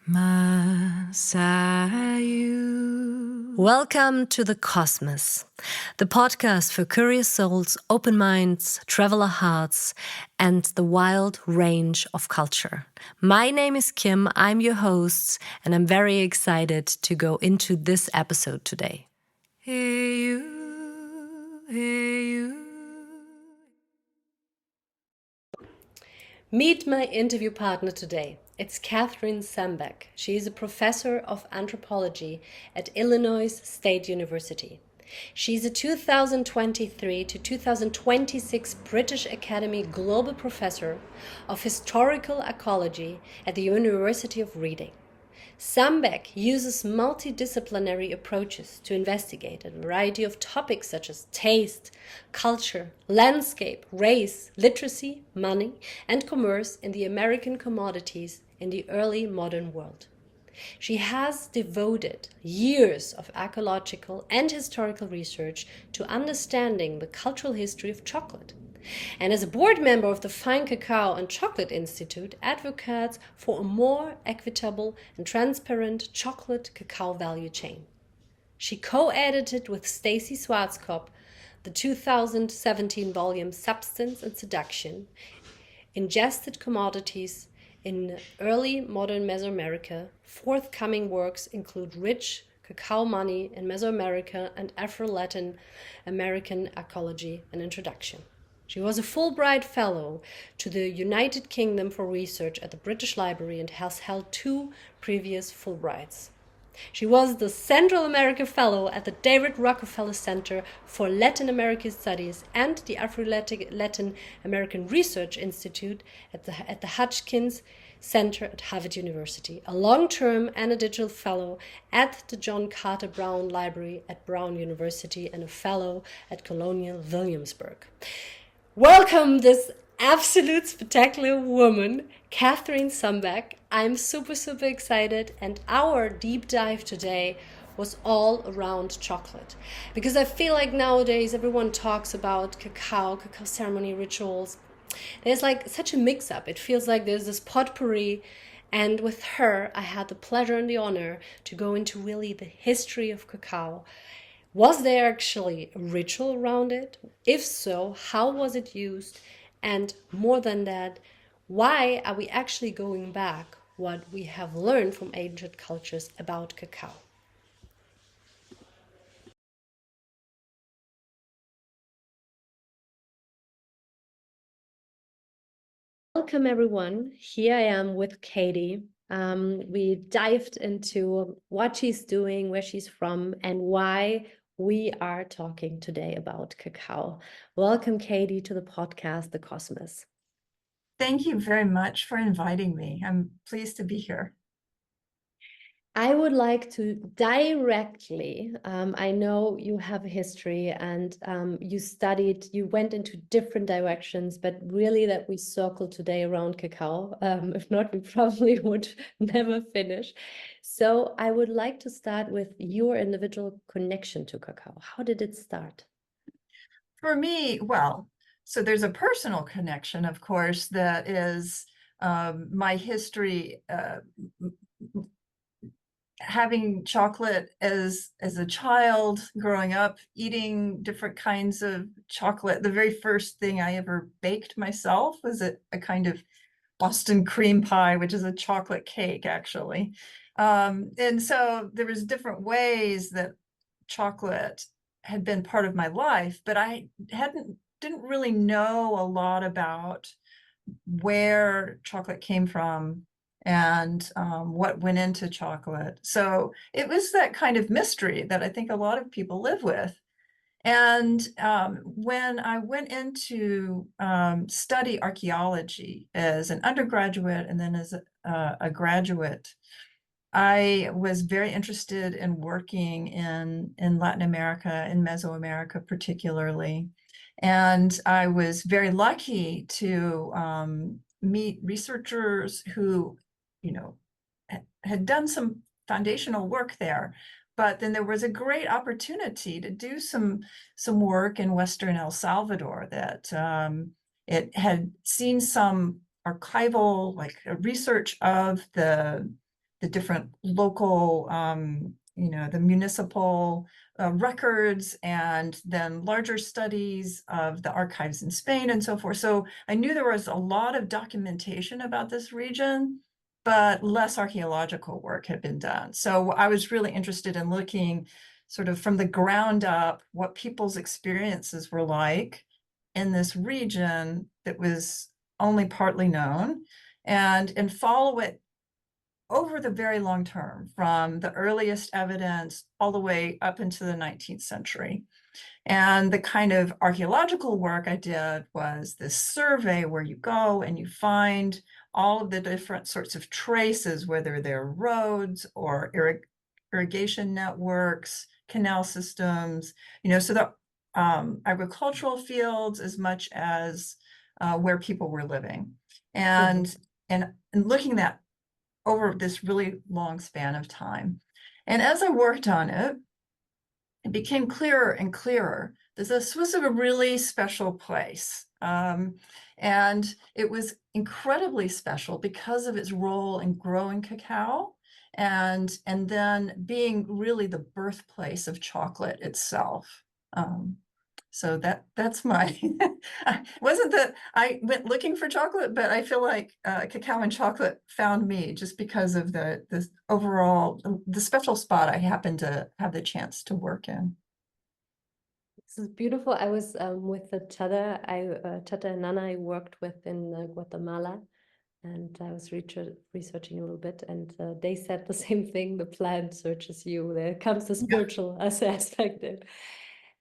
Masayu. Welcome to The Cosmos, the podcast for curious souls, open minds, traveler hearts, and the wild range of culture. My name is Kim, I'm your host, and I'm very excited to go into this episode today. Hey you, hey you. Meet my interview partner today. It's Kathryn Sampeck. She is a professor of anthropology at Illinois State University. She's a 2023 to 2026 British Academy Global Professor of Historical Archaeology at the University of Reading. Sampeck uses multidisciplinary approaches to investigate a variety of topics such as taste, culture, landscape, race, literacy, money, and commerce in the American commodities in the early modern world. She has devoted years of archaeological and historical research to understanding the cultural history of chocolate. And as a board member of the Fine Cacao and Chocolate Institute, advocates for a more equitable and transparent chocolate cacao value chain. She co-edited with Stacy Schwarzkopf the 2017 volume Substance and Seduction, Ingested Commodities in Early Modern Mesoamerica. Forthcoming works include Rich Cacao Money in Mesoamerica and Afro-Latin American Archaeology, an Introduction. She was a Fulbright Fellow to the United Kingdom for Research at the British Library and has held 2 previous Fulbrights. She was the Central America Fellow at the David Rockefeller Center for Latin American Studies and the Afro-Latin American Research Institute at the Hutchins Center at Harvard University, a long-term and a digital fellow at the John Carter Brown Library at Brown University, and a fellow at Colonial Williamsburg. Welcome this absolute spectacular woman, Kathryn Sampeck. I'm super excited, and our deep dive today was all around chocolate. Because I feel like nowadays everyone talks about cacao ceremony rituals. There's like such a mix-up. It feels like there's this potpourri, and with her I had the pleasure and the honor to go into really the history of cacao. Was there actually a ritual around it? If so, how was it used? And more than that, why are we actually going back what we have learned from ancient cultures about cacao? Welcome everyone. Here I am with Katie. We dived into what she's doing, where she's from, and why we are talking today about cacao. Welcome, Katie, to the podcast, The Cosmos. Thank you very much for inviting me. I'm pleased to be here. I would like to directly, I know you have a history and you went into different directions, but really that we circle today around cacao. If not, we probably would never finish. So I would like to start with your individual connection to cacao. How did it start? For me, well, so there's a personal connection, of course, that is my history. Having chocolate as a child, growing up, eating different kinds of chocolate. The very first thing I ever baked myself was a kind of Boston cream pie, which is a chocolate cake, actually. And so there was different ways that chocolate had been part of my life, but I didn't really know a lot about where chocolate came from and what went into chocolate. So it was that kind of mystery that I think a lot of people live with. And when I went into study archaeology as an undergraduate and then as a graduate, I was very interested in working in Latin America, in Mesoamerica particularly. And I was very lucky to meet researchers who, had done some foundational work there. But then there was a great opportunity to do some work in Western El Salvador that it had seen some archival, like research of the the different local, the municipal records, and then larger studies of the archives in Spain and so forth. So I knew there was a lot of documentation about this region, but less archaeological work had been done. So I was really interested in looking sort of from the ground up what people's experiences were like in this region that was only partly known, and follow it over the very long term, from the earliest evidence all the way up into the 19th century. And the kind of archaeological work I did was this survey where you go and you find all of the different sorts of traces, whether they're roads or irrigation networks, canal systems, so the agricultural fields as much as where people were living. Mhm. And looking at over this really long span of time. And as I worked on it, it became clearer and clearer that this was a really special place. And it was incredibly special because of its role in growing cacao, and then being really the birthplace of chocolate itself. Um, so that's my, wasn't that I went looking for chocolate, but I feel like cacao and chocolate found me just because of the overall, the special spot I happened to have the chance to work in. This is beautiful. I was with the Chata and Nana I worked with in Guatemala, and I was researching a little bit, and they said the same thing. The plant searches you. There comes the Yeah. spiritual aspect in.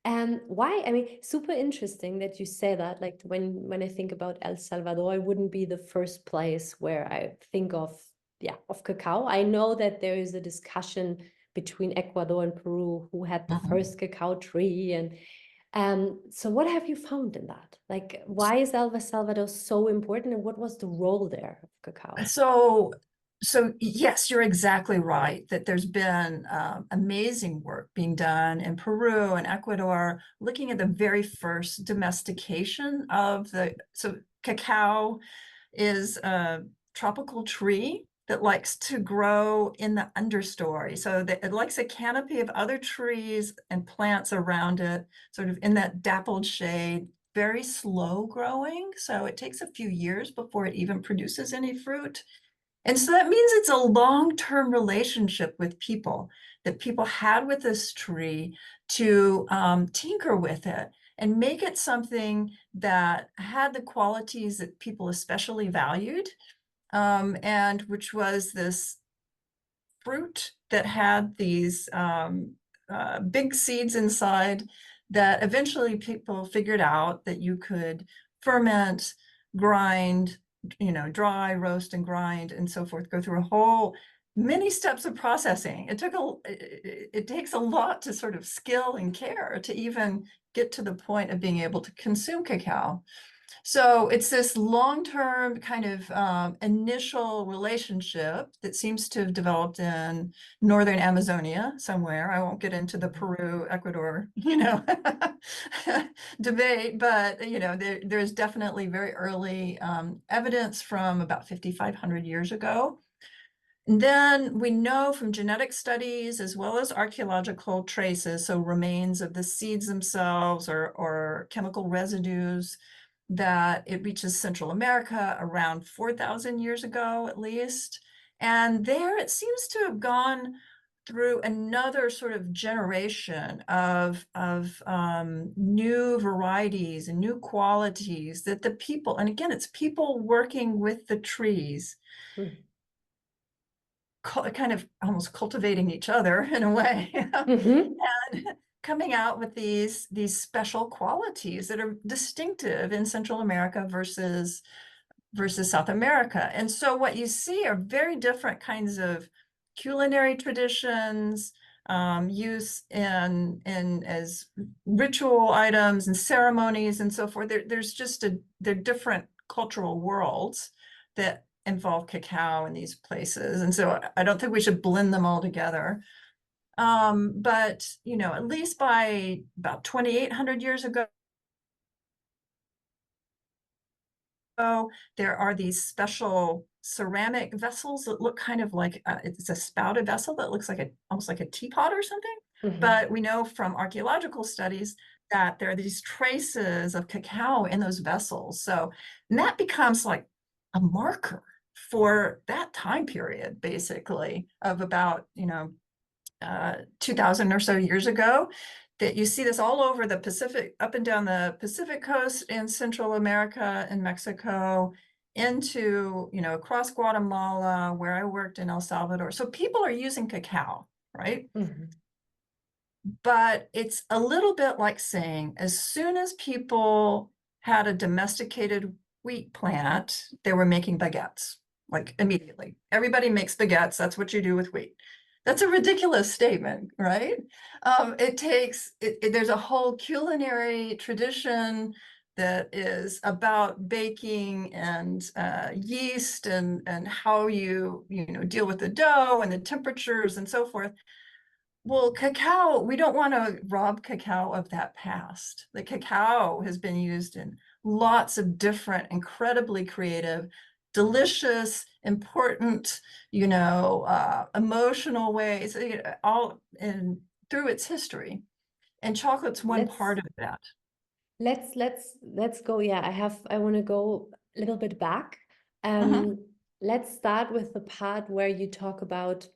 And why? I mean, super interesting that you say that. Like when I think about El Salvador, it wouldn't be the first place where I think of, yeah, of cacao. I know that there is a discussion between Ecuador and Peru who had the Mhm. first cacao tree, and so what have you found in that? Like, why is El Salvador so important, and what was the role there of cacao? So, so yes, you're exactly right that there's been amazing work being done in Peru and Ecuador, looking at the very first domestication of so cacao is a tropical tree that likes to grow in the understory. So that it likes a canopy of other trees and plants around it, sort of in that dappled shade, very slow growing. So it takes a few years before it even produces any fruit. And so that means it's a long-term relationship with people that people had with this tree to tinker with it and make it something that had the qualities that people especially valued, and which was this fruit that had these big seeds inside that eventually people figured out that you could ferment, grind, dry, roast, and grind, and so forth, go through a whole many steps of processing. It takes a lot to sort of skill and care to even get to the point of being able to consume cacao. So it's this long-term kind of initial relationship that seems to have developed in northern Amazonia somewhere. I won't get into the Peru, Ecuador, debate, but there's definitely very early evidence from about 5,500 years ago. And then we know from genetic studies as well as archaeological traces, so remains of the seeds themselves or chemical residues, that it reaches Central America around 4,000 years ago, at least. And there it seems to have gone through another sort of generation of new varieties and new qualities that the people, and again, it's people working with the trees, kind of almost cultivating each other in a way, Mm-hmm. and coming out with these special qualities that are distinctive in Central America versus South America. And so what you see are very different kinds of culinary traditions, use in as ritual items and ceremonies and so forth. They're different cultural worlds that involve cacao in these places. And so I don't think we should blend them all together. But at least by about 2,800 years ago, There are these special ceramic vessels that look kind of like it's a spouted vessel that looks like almost like a teapot or something. Hmm. But we know from archaeological studies that there are these traces of cacao in those vessels. So, and that becomes like a marker for that time period, basically, of about, 2000 or so years ago, that you see this all over the Pacific, up and down the Pacific coast in Central America and Mexico, into, across Guatemala, where I worked in El Salvador. So people are using cacao, right? Hmm. But it's a little bit like saying, as soon as people had a domesticated wheat plant, they were making baguettes, like immediately. Everybody makes baguettes. That's what you do with wheat. That's a ridiculous statement, right? There's a whole culinary tradition that is about baking and yeast and how you deal with the dough and the temperatures and so forth. Well, cacao, we don't want to rob cacao of that past. The cacao has been used in lots of different, incredibly creative, delicious, important, emotional ways, all in through its history. And chocolate's one Let's part of that. let's go. Yeah, I want to go a little bit back. Mhm. Um, let's start with the part where you talk about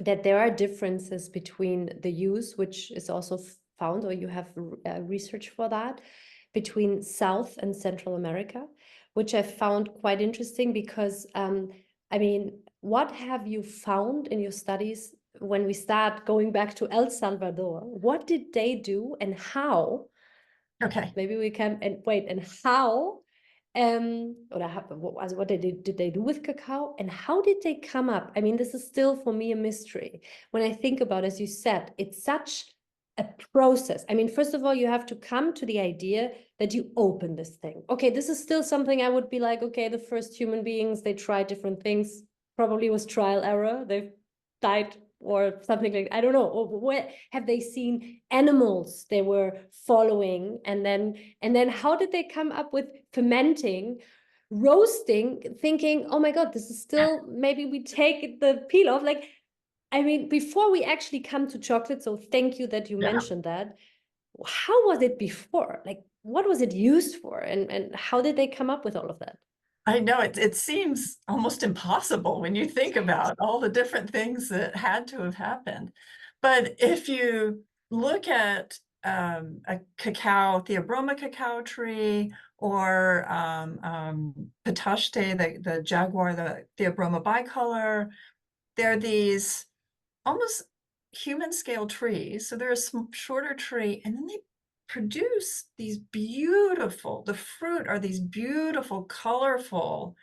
that there are differences between the use, which is also found, or you have research for that, between South and Central America, which I found quite interesting because, I mean, what have you found in your studies when we start going back to El Salvador? What did they do and how? Okay. Maybe we can, and wait, and how or how, what did they do with cacao and how did they come up? I mean, this is still for me a mystery when I think about, as you said, it's such a process. I mean, first of all, you have to come to the idea that you open this thing. Okay, this is still something I would be like, okay, the first human beings, they tried different things, probably was trial error, they've died or something like, I don't know, or where have they seen animals they were following, and then how did they come up with fermenting, roasting, thinking, oh my god, this is still, maybe we take the peel off, like, I mean, before we actually come to chocolate, so thank you that you Yeah. mentioned that. How was it before? Like, what was it used for, and how did they come up with all of that? I know it seems almost impossible when you think about all the different things that had to have happened. But if you look at a cacao, Theobroma cacao tree, or Pitaste, the jaguar, the Theobroma bicolor, they're these almost human scale trees. So they're a shorter tree, and then they produce these beautiful, the fruit are these beautiful, colorful,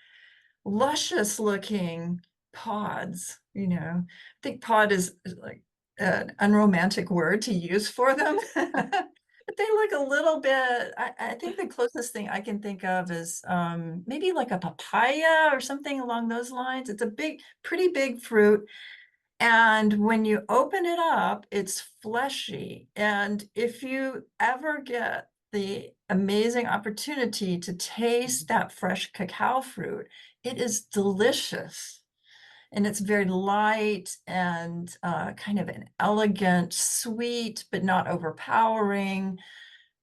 luscious looking pods. I think pod is like an unromantic word to use for them. But they look a little bit, I think the closest thing I can think of is maybe like a papaya or something along those lines. It's a pretty big fruit. And when you open it up, it's fleshy. And if you ever get the amazing opportunity to taste that fresh cacao fruit, it is delicious. And it's very light and kind of an elegant, sweet, but not overpowering,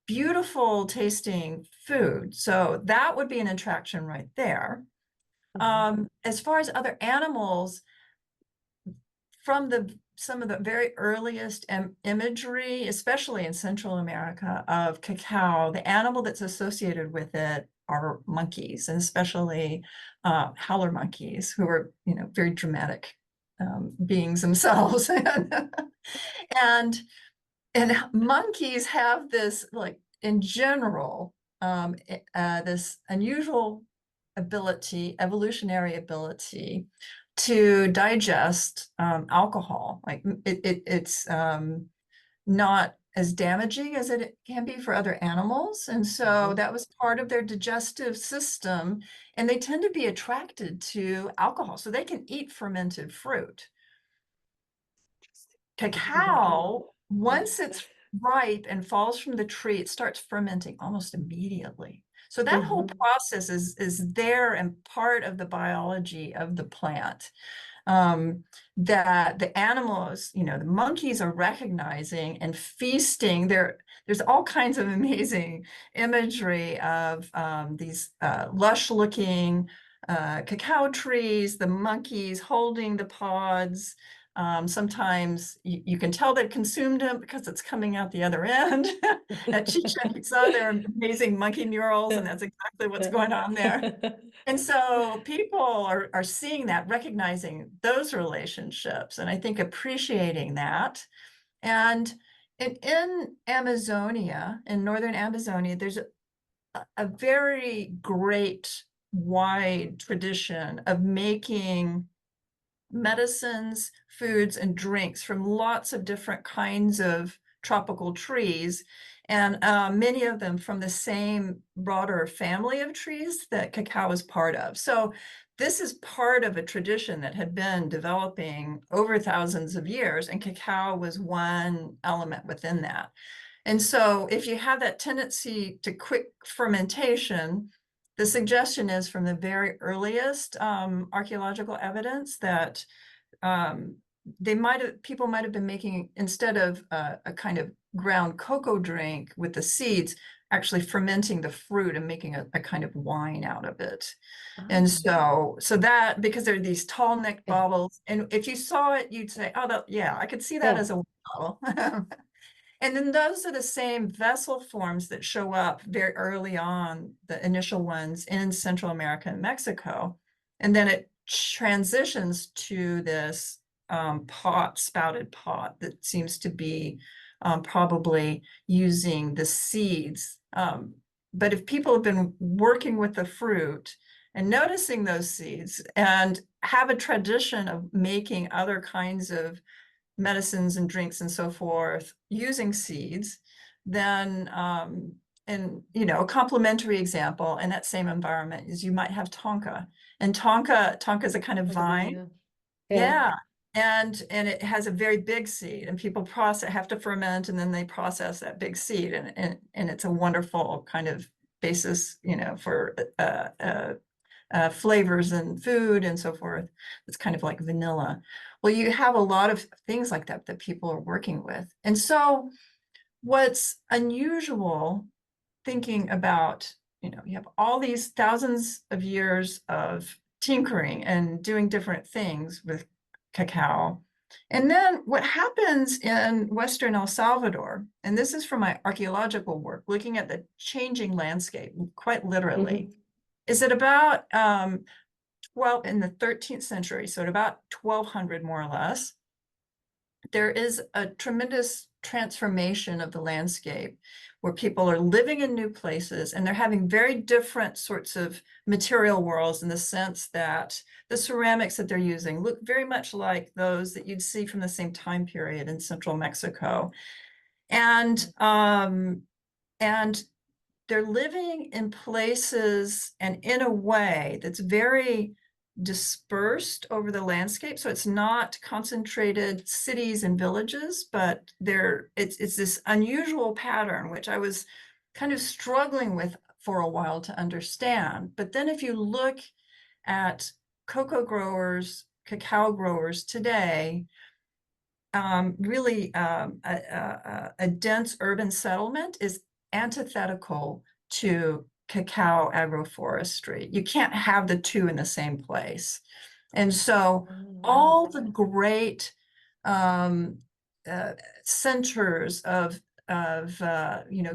beautiful tasting food. So that would be an attraction right there. Mhm. As far as other animals, from some of the very earliest imagery, especially in Central America, of cacao, the animal that's associated with it are monkeys, and especially howler monkeys, who are, very dramatic beings themselves. and and monkeys have this, like, in general, this unusual ability, evolutionary ability, to digest alcohol. Like it's not as damaging as it can be for other animals. And so Mhm. that was part of their digestive system. And they tend to be attracted to alcohol, so they can eat fermented fruit. I did not know. Cacao, Yeah. once it's ripe and falls from the tree, it starts fermenting almost immediately. So that whole Mm-hmm. process is there and part of the biology of the plant. um, that the animals, the monkeys are recognizing and feasting. There's all kinds of amazing imagery of these lush-looking cacao trees, the monkeys holding the pods. Sometimes you can tell they've consumed them because it's coming out the other end. At Chichen Itza, there are amazing monkey murals, and that's exactly what's going on there. And so people are seeing that, recognizing those relationships, and I think appreciating that. And in Amazonia, in northern Amazonia, there's a very great wide tradition of making medicines, foods, and drinks from lots of different kinds of tropical trees, and many of them from the same broader family of trees that cacao is part of. So this is part of a tradition that had been developing over thousands of years, and cacao was one element within that. And so if you have that tendency to quick fermentation, the suggestion is from the very earliest archaeological evidence that um, people might have been making, instead of a kind of ground cocoa drink with the seeds, actually fermenting the fruit and making a kind of wine out of it. And Oh, so that, because there are these tall neck yeah, bottles, and if you saw it, you'd say, oh, yeah, I could see that yeah. as a wine bottle. And then those are the same vessel forms that show up very early on, the initial ones in Central America and Mexico. And then it transitions to this spouted pot that seems to be probably using the seeds. But if people have been working with the fruit and noticing those seeds and have a tradition of making other kinds of medicines and drinks and so forth using seeds, then and a complementary example in that same environment is you might have tonka. And tonka is a kind of vine. Yeah. Yeah. Yeah. And it has a very big seed, and people have to ferment, and then they process that big seed, and it's a wonderful kind of basis, for flavors and food and so forth. It's kind of like vanilla. Well, you have a lot of things like that that people are working with. And so what's unusual, thinking about, you have all these thousands of years of tinkering and doing different things with cacao. And then what happens in Western El Salvador, and this is from my archaeological work, looking at the changing landscape, quite literally, Mm-hmm. is that about in the 13th century, so at about 1200 more or less, there is a tremendous transformation of the landscape where people are living in new places, and they're having very different sorts of material worlds, in the sense that the ceramics that they're using look very much like those that you'd see from the same time period in central Mexico. And they're living in places and in a way that's very dispersed over the landscape. So it's not concentrated cities and villages, but it's this unusual pattern, which I was kind of struggling with for a while to understand. But then if you look at cocoa growers, cacao growers today, really a dense urban settlement is antithetical to cacao agroforestry. You can't have the two in the same place. And so Oh, all the great um, uh, centers of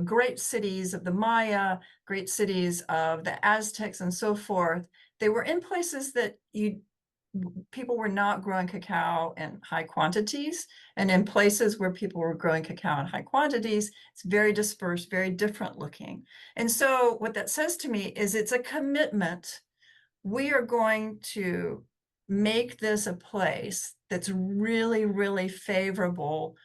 great cities of the Maya, great cities of the Aztecs and so forth, they were in places that people were not growing cacao in high quantities. And in places where people were growing cacao in high quantities, it's very dispersed, very different looking. And so what that says to me is it's a commitment. We are going to make this a place that's really, really favorable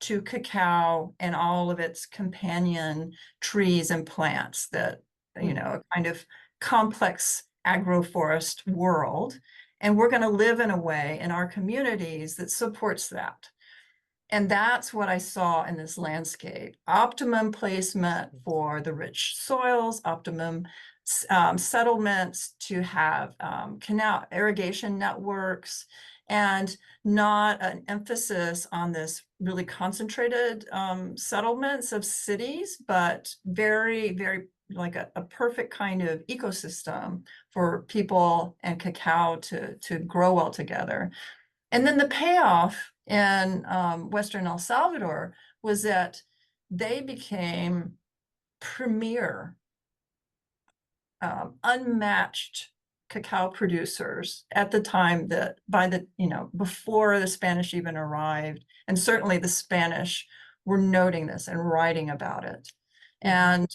to cacao and all of its companion trees and plants, that, mm-hmm. a kind of complex agroforest world. And we're going to live in a way in our communities that supports that. And that's what I saw in this landscape. Optimum placement for the rich soils, optimum settlements, to have canal irrigation networks, and not an emphasis on this really concentrated settlements of cities, but very, very like a perfect kind of ecosystem for people and cacao to grow well together. And then the payoff in Western El Salvador was that they became premier, unmatched cacao producers at the time, that by the, before the Spanish even arrived. And certainly the Spanish were noting this and writing about it. And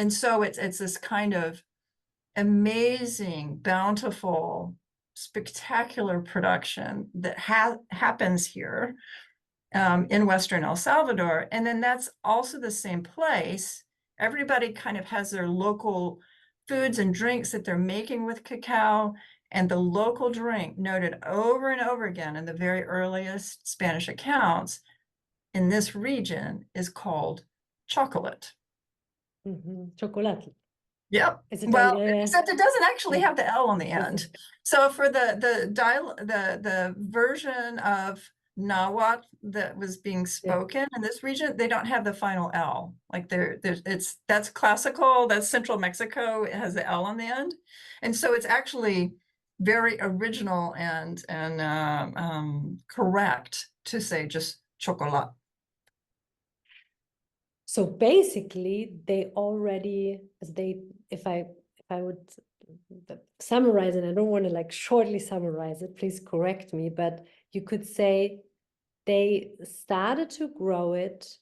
so it's this kind of amazing, bountiful, spectacular production that happens here in Western El Salvador. And then that's also the same place. Everybody kind of has their local foods and drinks that they're making with cacao. And the local drink, noted over and over again in the very earliest Spanish accounts in this region, is called chocolate. Chocolate. Yep. Is it Well, except it doesn't actually have the L on the end. So for the version of Nahuatl that was being spoken in this region, they don't have the final L. Like that's classical, that's Central Mexico, it has the L on the end. And so it's actually very original and correct to say just chocolate. So basically, they already, if I would summarize it, I don't want to like shortly summarize it, please correct me, but you could say they started to grow it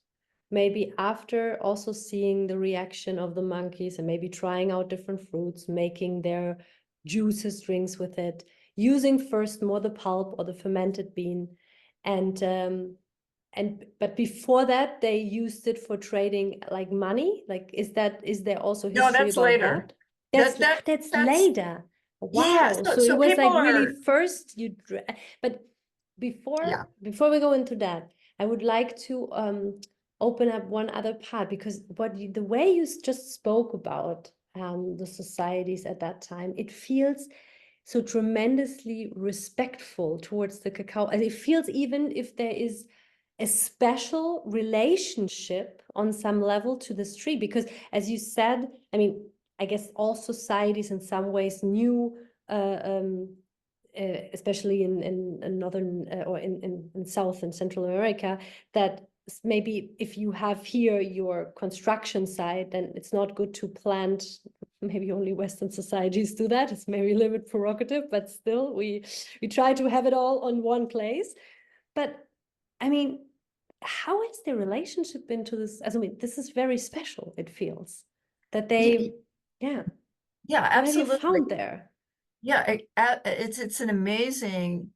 maybe after also seeing the reaction of the monkeys and maybe trying out different fruits, making their juices, drinks with it, using first more the pulp or the fermented bean, but before that they used it for trading like money. Like, is there also history No, that's about later. that? That's later. Wow. Yeah, So it was people like really are, first but yeah. before we go into that, I would like to open up one other part, because the way you just spoke about the societies at that time, it feels so tremendously respectful towards the cacao. And it feels, even if there is a special relationship on some level to this tree, because as you said, I mean, I guess all societies in some ways knew, especially in northern or in South and Central America, that maybe if you have here your construction site, then it's not good to plant. Maybe only Western societies do that. It's maybe a little bit provocative, but still we try to have it all on one place. But I mean, how has the relationship been to this? I mean, this is very special, it feels, that they, Yeah, what have you absolutely. found there? Yeah, it's an amazing,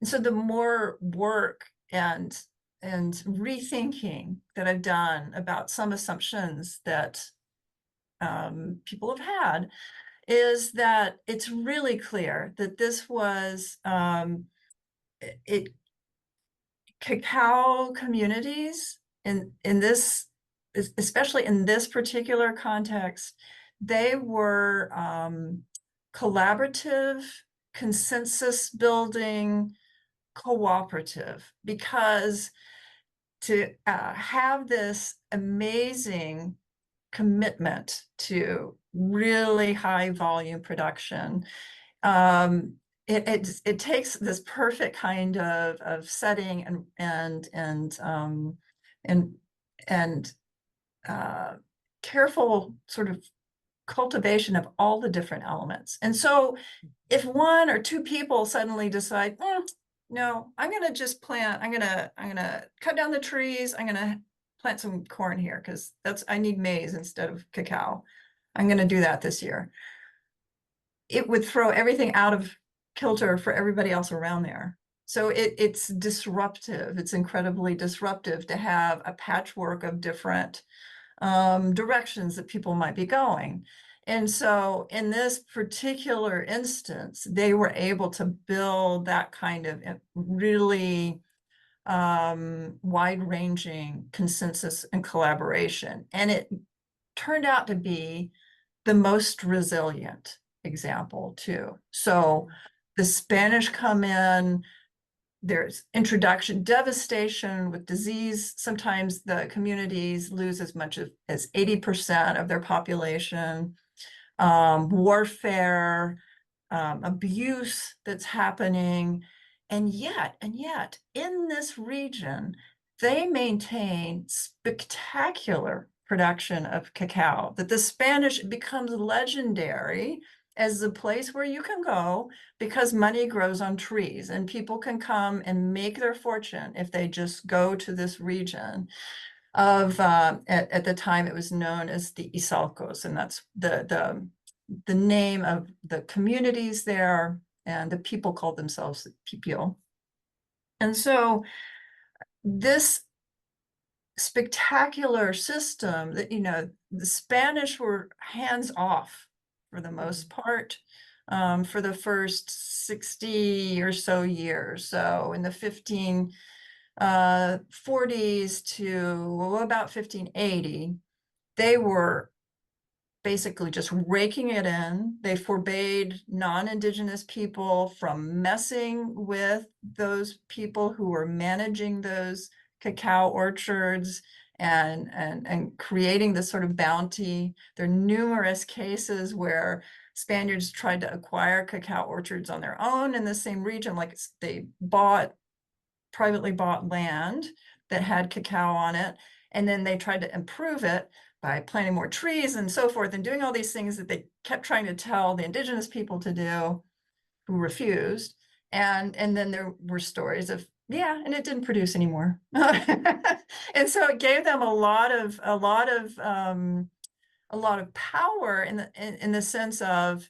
and so the more work and rethinking that I've done about some assumptions that people have had, is that it's really clear that this was it cacao communities in this, especially in this particular context, they were collaborative, consensus building, cooperative, because to have this amazing commitment to really high volume production, it takes this perfect kind of setting and careful sort of cultivation of all the different elements. And so if one or two people suddenly decide, no, I'm going to just plant, I'm going to cut down the trees, I'm going to plant some corn here because I need maize instead of cacao. I'm going to do that this year. It would throw everything out of kilter for everybody else around there. So it's disruptive. It's incredibly disruptive to have a patchwork of different directions that people might be going. And so in this particular instance, they were able to build that kind of really wide-ranging consensus and collaboration. And it turned out to be the most resilient example too. So the Spanish come in, there's introduction, devastation with disease. Sometimes the communities lose as much as 80% of their population. Warfare, abuse that's happening. And yet, in this region, they maintain spectacular production of cacao, that the Spanish becomes legendary as the place where you can go because money grows on trees and people can come and make their fortune if they just go to this region of, at the time it was known as the Isalcos, and that's the name of the communities there, and the people called themselves Pipio. And so this spectacular system that, the Spanish were hands off for the most part, for the first 60 or so years. So in the 1540s to about 1580, they were basically just raking it in. They forbade non-Indigenous people from messing with those people who were managing those cacao orchards and creating this sort of bounty. There are numerous cases where Spaniards tried to acquire cacao orchards on their own in the same region, like they privately bought land that had cacao on it, and then they tried to improve it by planting more trees and so forth, and doing all these things that they kept trying to tell the indigenous people to do, who refused. And then there were stories of, yeah, and it didn't produce anymore. And so it gave them a lot of power in the sense of,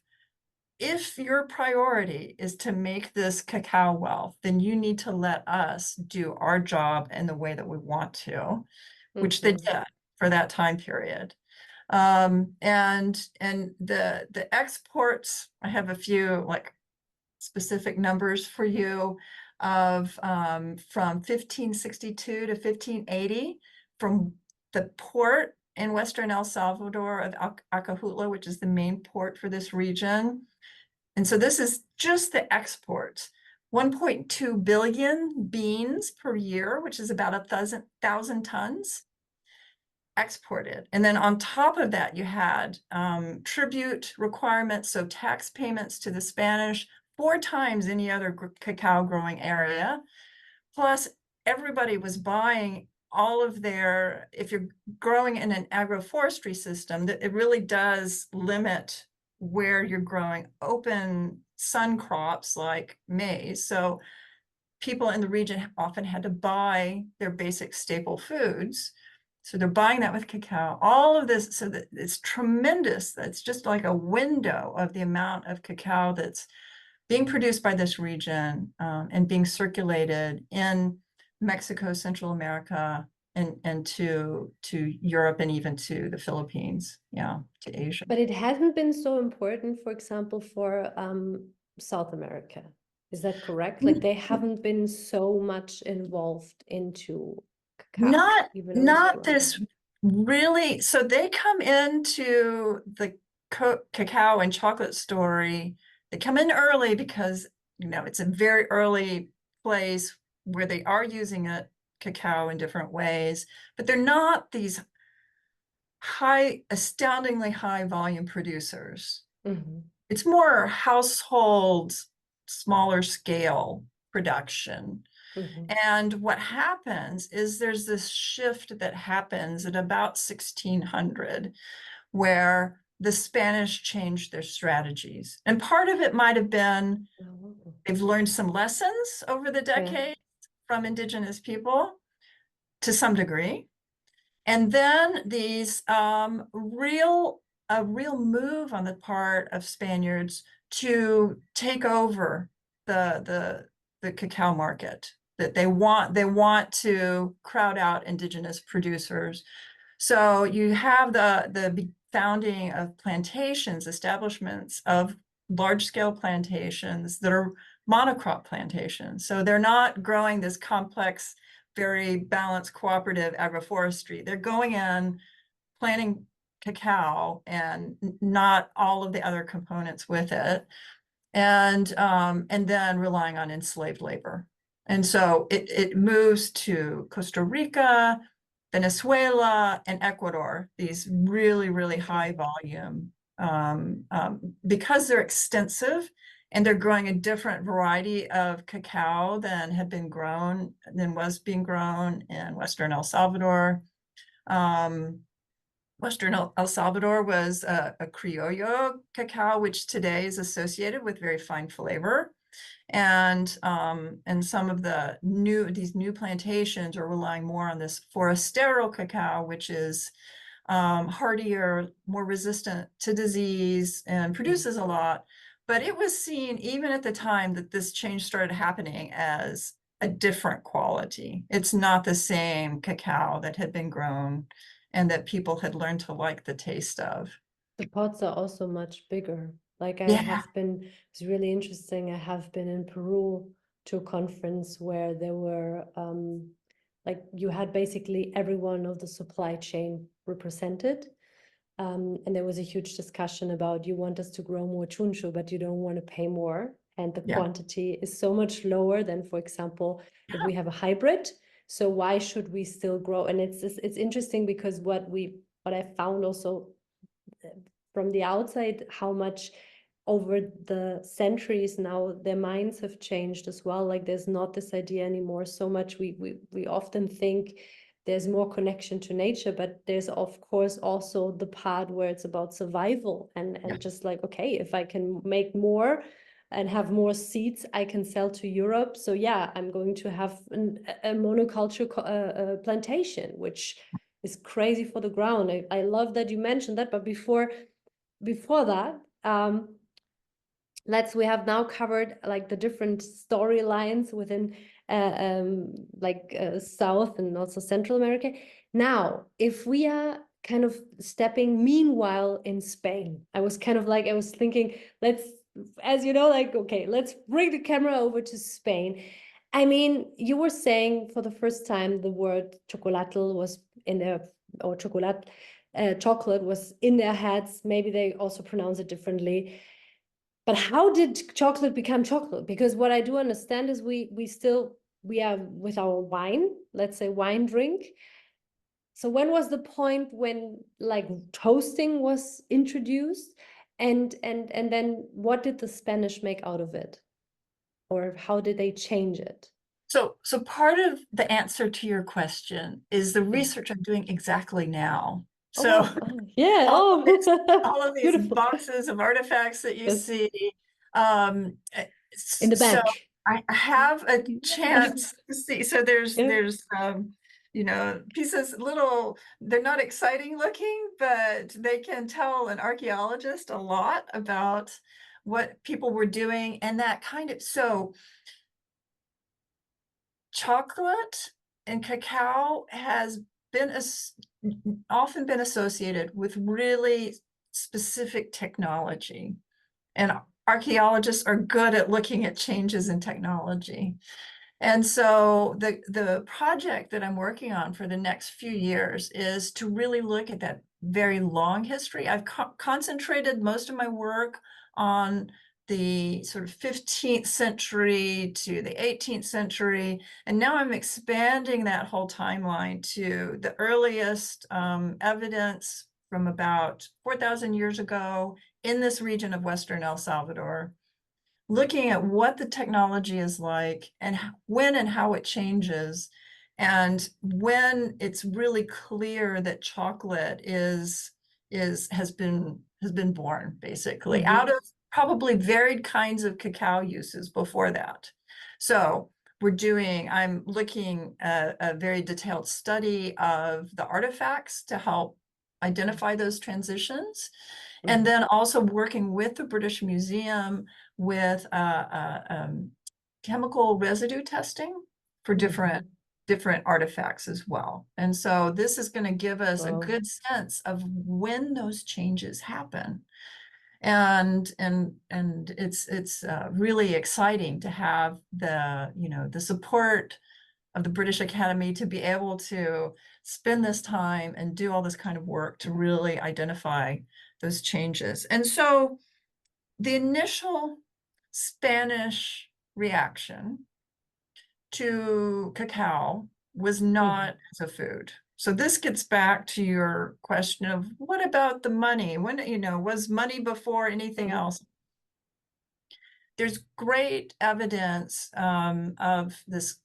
if your priority is to make this cacao wealth, then you need to let us do our job in the way that we want to, which they did for that time period. And the exports, I have a few like specific numbers for you of, from 1562 to 1580, from the port in Western El Salvador of Acajutla, which is the main port for this region. And so this is just the exports. 1.2 billion beans per year, which is about 1,000 tons exported. And then on top of that, you had tribute requirements, so tax payments to the Spanish, 4 times any other cacao growing area. Plus, everybody was buying all of their, if you're growing in an agroforestry system, that it really does limit where you're growing open sun crops like maize. So people in the region often had to buy their basic staple foods. So they're buying that with cacao, all of this. So that it's tremendous. That's just like a window of the amount of cacao that's being produced by this region, and being circulated in Mexico, Central America, and to Europe, and even to the Philippines, to Asia. But it hasn't been so important, for example, for South America. Is that correct? Like they haven't been so much involved into cacao, Not this really. So they come into the cacao and chocolate story. They come in early because, it's a very early place where they are using cacao in different ways, but they're not these astoundingly high volume producers. It's more household, smaller scale production. And what happens is there's this shift that happens at about 1600, where the Spanish changed their strategies. And part of it might have been they've learned some lessons over the decades from indigenous people to some degree. And then these a real move on the part of Spaniards to take over the cacao market, that they want to crowd out indigenous producers. So you have the founding of plantations, establishments of large-scale plantations that are monocrop plantations. So they're not growing this complex, very balanced cooperative agroforestry. They're going in, planting cacao and not all of the other components with it, and then relying on enslaved labor. And so it moves to Costa Rica, Venezuela, and Ecuador, these really, really high volume, because they're extensive and they're growing a different variety of cacao than was being grown in Western El Salvador. Western El Salvador was a Criollo cacao, which today is associated with very fine flavor. And some of these new plantations are relying more on this forastero cacao, which is hardier, more resistant to disease, and produces a lot. But it was seen, even at the time that this change started happening, as a different quality. It's not the same cacao that had been grown and that people had learned to like the taste of. The pots are also much bigger. Like Yeah, it's really interesting. I have been in Peru to a conference where there were, like you had basically everyone of the supply chain represented. And there was a huge discussion about you want us to grow more chunchu, but you don't want to pay more. And the yeah, quantity is so much lower than, for example, if yeah. we have a hybrid. So why should we still grow? And it's interesting because what I found also from the outside, how much over the centuries now their minds have changed as well. Like there's not this idea anymore so much. We often think there's more connection to nature, but there's of course also the part where it's about survival and Yeah. just like, okay, if I can make more and have more seeds I can sell to Europe, so yeah, I'm going to have a monoculture plantation, which is crazy for the ground. I love that you mentioned that, but before that, we have now covered like the different storylines within South and also Central America. Now, if we are kind of stepping meanwhile in Spain, I was thinking, as you know, like, okay, let's bring the camera over to Spain. I mean, you were saying for the first time the word chocolatl was in there, or chocolate was in their heads. Maybe they also pronounce it differently. But how did chocolate become chocolate? Because what I do understand is we are with our wine, let's say wine drink. So when was the point when like toasting was introduced? And then what did the Spanish make out of it? Or how did they change it? So part of the answer to your question is the research I'm doing exactly now. Oh So wow. Yeah. all of these, Oh, all of these beautiful. boxes of artifacts that you Yes. see, In the so back. I have a Yeah. chance to see. So there's pieces, they're not exciting looking, but they can tell an archaeologist a lot about what people were doing and that kind of. So chocolate and cacao has been often been associated with really specific technology, and archaeologists are good at looking at changes in technology. And so the project that I'm working on for the next few years is to really look at that very long history. I've concentrated most of my work on the sort of 15th century to the 18th century. And now I'm expanding that whole timeline to the earliest evidence from about 4,000 years ago in this region of Western El Salvador, looking at what the technology is like and when and how it changes, and when it's really clear that chocolate has been born basically out Mm-hmm. of probably varied kinds of cacao uses before that. So I'm looking at a very detailed study of the artifacts to help identify those transitions, and then also working with the British Museum with chemical residue testing for different artifacts as well. And so this is going to give us a Wow. good sense of when those changes happen. And it's really exciting to have the support of the British Academy to be able to spend this time and do all this kind of work to really identify those changes. And so the initial Spanish reaction to cacao was Hmm. not as a food. So this gets back to your question of what about the money? When, was money before anything Hmm. else? There's great evidence of this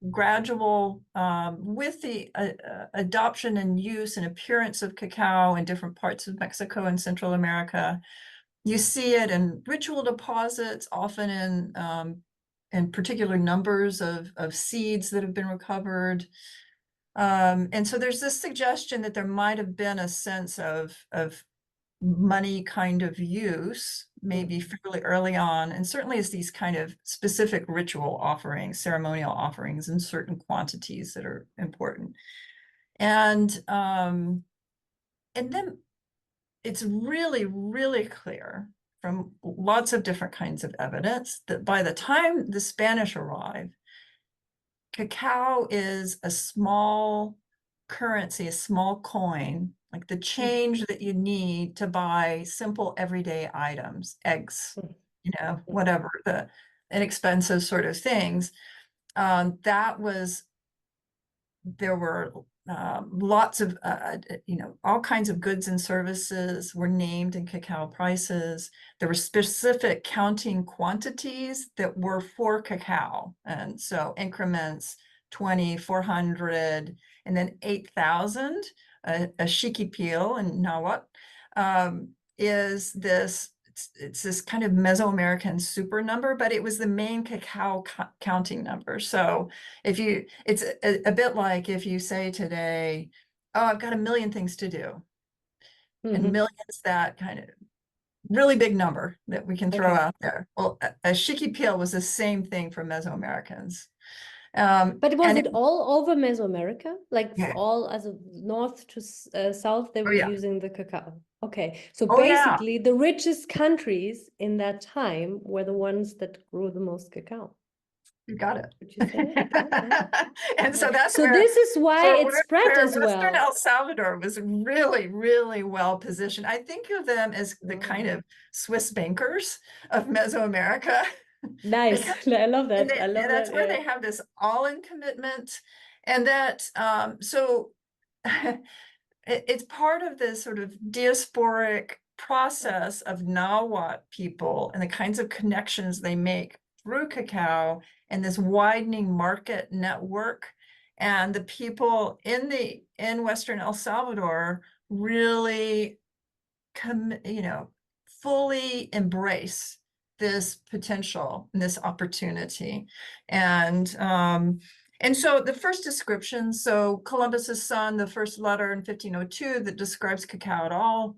gradual, with the adoption and use and appearance of cacao in different parts of Mexico and Central America. You see it in ritual deposits, often in particular numbers of seeds that have been recovered. And so there's this suggestion that there might have been a sense of money kind of use, maybe Hmm. fairly early on, and certainly as these kind of specific ritual offerings, ceremonial offerings in certain quantities that are important. And then it's really, really clear from lots of different kinds of evidence that by the time the Spanish arrive, cacao is a small currency, a small coin, like the change that you need to buy simple everyday items, eggs, Hmm. whatever the inexpensive sort of things. That was There were lots of all kinds of goods and services were named in cacao prices. There were specific counting quantities that were for cacao, and so increments 20, 400, and then 8,000. A peel in Nahuatl is this. It's this kind of Mesoamerican super number, but it was the main cacao counting number. So it's a bit like if you say today, oh, I've got a million things to do, and Hmm. millions, that kind of really big number that we can throw Okay. out there. Well, a peel was the same thing for Mesoamericans. But was And it all over Mesoamerica? Like yeah, all as of north to south, they oh were yeah, using the cacao. Okay. So oh yeah, basically, the richest countries in that time were the ones that grew the most cacao. you got it. Would you say? Okay. And so Okay. that's So this is why where, it spread where as Western well. El Salvador was really, really well positioned. I think of them as the kind Oh, of Swiss bankers of Mesoamerica. because nice. I love and, that. they, I love and that's that. where Yeah. they have this all-in commitment, and that so it's part of this sort of diasporic process of Nahuatl people and the kinds of connections they make through cacao and this widening market network. And the people in Western El Salvador really fully embrace this potential and this opportunity. And so the first description, so Columbus's son, the first letter in 1502 that describes cacao at all,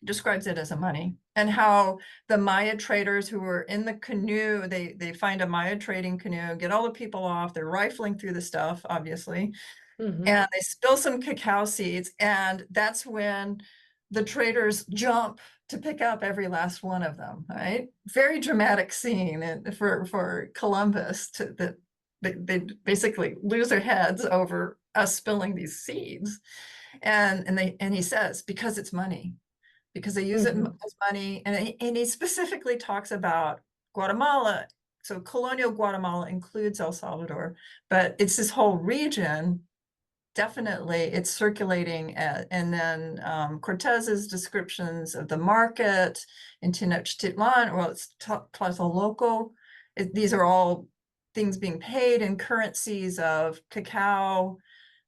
describes it as a money, and how the Maya traders who were in the canoe, they find a Maya trading canoe, get all the people off, they're rifling through the stuff, obviously, Hmm. and they spill some cacao seeds, and that's when the traders jump to pick up every last one of them, right? Very dramatic scene for Columbus that they basically lose their heads over us spilling these seeds. And he says, because it's money, because they use it Hmm. as money. And he specifically talks about Guatemala. So colonial Guatemala includes El Salvador, but it's this whole region. Definitely, it's circulating. And then Cortez's descriptions of the market in Tenochtitlan, well, it's Tlatelolco. These are all things being paid in currencies of cacao.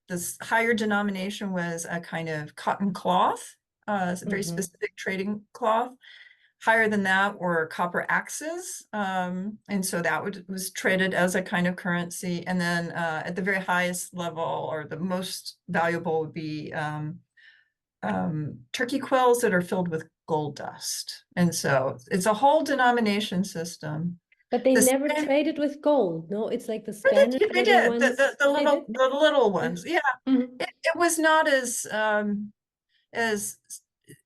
This higher denomination was a kind of cotton cloth, a very Hmm. specific trading cloth. Higher than that were copper axes. And so that was traded as a kind of currency. And then at the very highest level, or the most valuable, would be turkey quills that are filled with gold dust. And so it's a whole denomination system. But they The never same, traded with gold. No, it's like the or Spanish they were the did ones they did. the little Yeah. ones. Yeah, Mhm. it was not as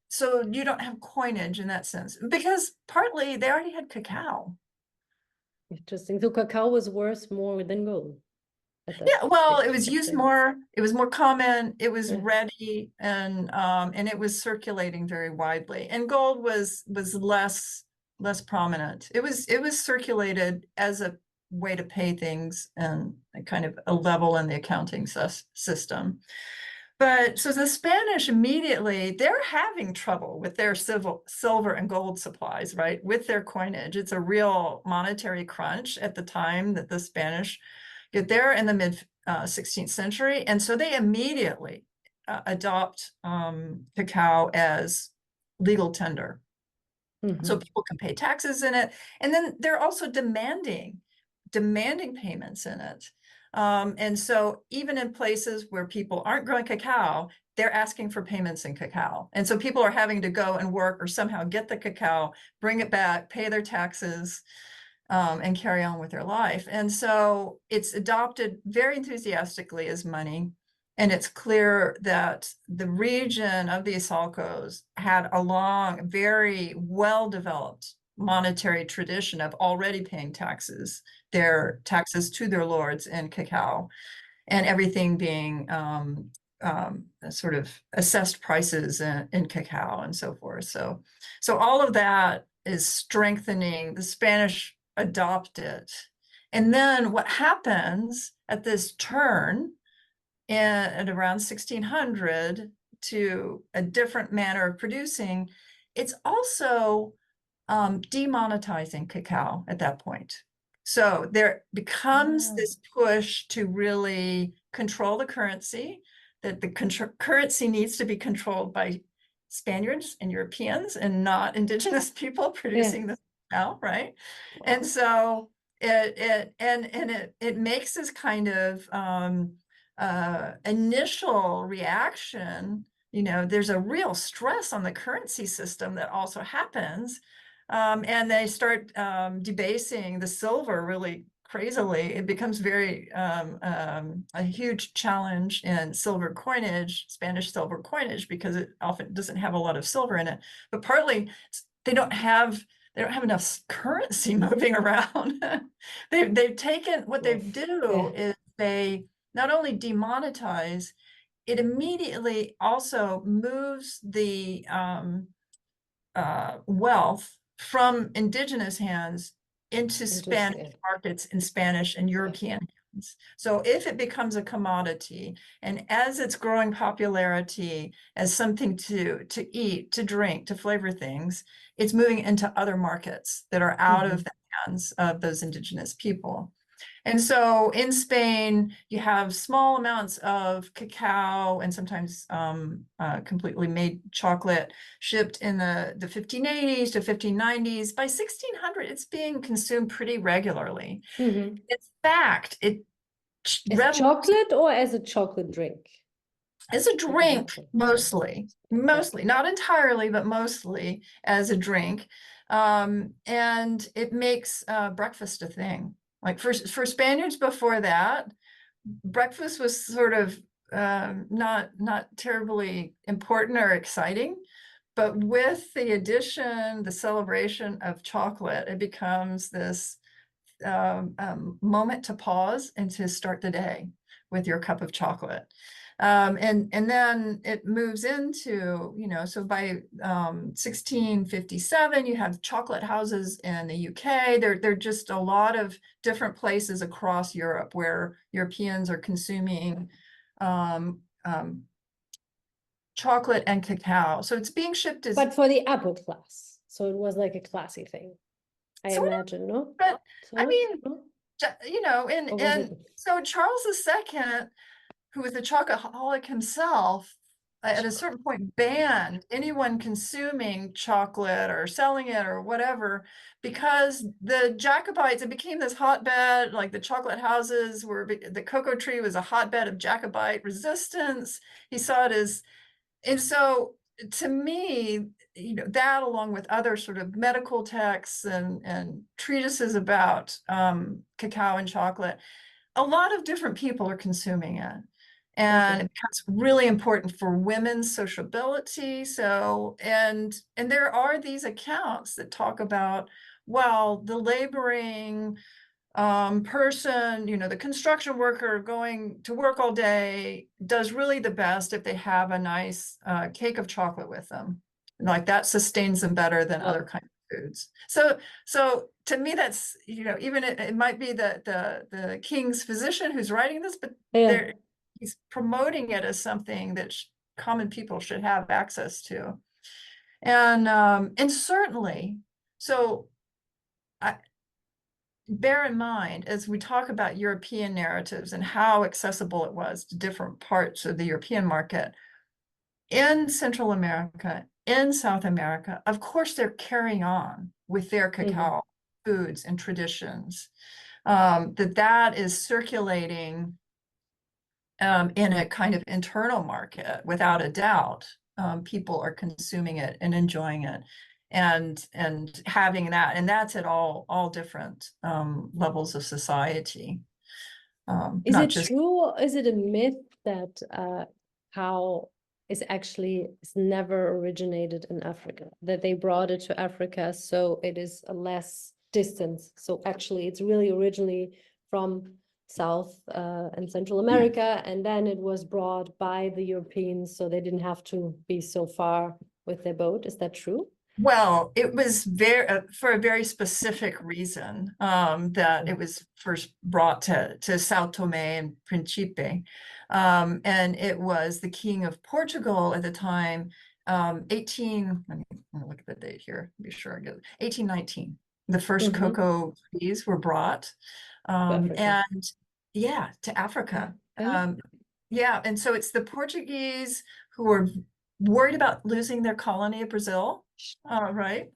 so you don't have coinage in that sense, because partly they already had cacao. Interesting. So cacao was worth more than gold at that Yeah, well, it stage was back used then. more, it was more common, it was Yeah. ready, and it was circulating very widely. And gold was less prominent. It was circulated as a way to pay things and a kind of a level in the accounting system. But so the Spanish immediately, they're having trouble with their silver and gold supplies, right? With their coinage. It's a real monetary crunch at the time that the Spanish get there in the mid 16th century. And so they immediately adopt cacao as legal tender. So Mm-hmm. people can pay taxes in it. And then they're also demanding payments in it. And so even in places where people aren't growing cacao, they're asking for payments in cacao. And so people are having to go and work or somehow get the cacao, bring it back, pay their taxes, and carry on with their life. And so it's adopted very enthusiastically as money. And it's clear that the region of the Isalcos had a long, very well-developed monetary tradition of already paying taxes, their taxes to their lords in cacao, and everything being sort of assessed prices in cacao and so forth. So all of that is strengthening. The Spanish adopt it. And then what happens at this turn at around 1600 to a different manner of producing, it's also demonetizing cacao at that point. So there becomes Ah, this push to really control the currency, that the currency needs to be controlled by Spaniards and Europeans and not indigenous people yeah. producing this cacao, right? And Wow. so it makes this kind of initial reaction. There's a real stress on the currency system that also happens. And they start debasing the silver really crazily. It becomes a huge challenge in silver coinage, Spanish silver coinage, because it often doesn't have a lot of silver in it. But partly they don't have enough currency moving around. They've taken what they Oof. Yeah. do is they not only demonetize, it immediately also moves the wealth from indigenous hands into Spanish Yeah. markets in Spanish and Yeah. European hands. So if it becomes a commodity, and as its growing popularity as something to eat, to drink, to flavor things, it's moving into other markets that are out Mm-hmm. of the hands of those indigenous people. And so in Spain, you have small amounts of cacao and sometimes completely made chocolate shipped in the 1580s to 1590s. By 1600, it's being consumed pretty regularly. Mm-hmm. In fact, it As revolutionized chocolate or as a chocolate drink? as a Like a hot drink, drink. Yeah. Yeah. mostly, not entirely, but mostly as a drink. And it makes breakfast a thing. Like for Spaniards before that, breakfast was sort of not terribly important or exciting. But with the addition, the celebration of chocolate, it becomes this moment to pause and to start the day with your cup of chocolate. And then it moves into, so by 1657, you have chocolate houses in the UK. There are just a lot of different places across Europe where Europeans are consuming um, um, chocolate and cacao. So it's being shipped as But for the upper class. So it was like a classy thing, I sort of, imagine, no? but I Sort of? mean, No? and Or was it? so Charles II, who was a chocoholic himself, at a certain point banned anyone consuming chocolate or selling it or whatever, because the Jacobites, it became this hotbed, like the chocolate houses were, the cocoa tree was a hotbed of Jacobite resistance. He saw it as, and so to me, that along with other sort of medical texts and treatises about cacao and chocolate, a lot of different people are consuming it. And Okay. it becomes really important for women's sociability. So, and there are these accounts that talk about well, the laboring person, the construction worker going to work all day does really the best if they have a nice cake of chocolate with them. Like that sustains them better than other Wow. kinds of foods. So to me, that's, even it might be the king's physician who's writing this, but Yeah. there he's promoting it as something that common people should have access to. And certainly, so I, bear in mind, as we talk about European narratives and how accessible it was to different parts of the European market, in Central America, in South America, of course, they're carrying on with their Hmm. cacao foods and traditions. That is circulating in a kind of internal market, without a doubt. People are consuming it and enjoying it, and having that, and that's at all different levels of society, Is not it just. true, or is it a myth that cow is never originated in Africa? That they brought it to Africa, so it is a less distance. So actually, it's really originally from South and Central America, and then it was brought by the Europeans, so they didn't have to be so far with their boat. Is that true? Well, it was for a very specific reason, that it was first brought to Sao Tome and Principe. And it was the King of Portugal at the time, let me look at the date here, be sure I get it, 1819. The first Mm-hmm. cocoa trees were brought. To Africa. And yeah, to Yeah. Africa. Yeah. Yeah, and so it's the Portuguese who were worried about losing their colony of Brazil, right?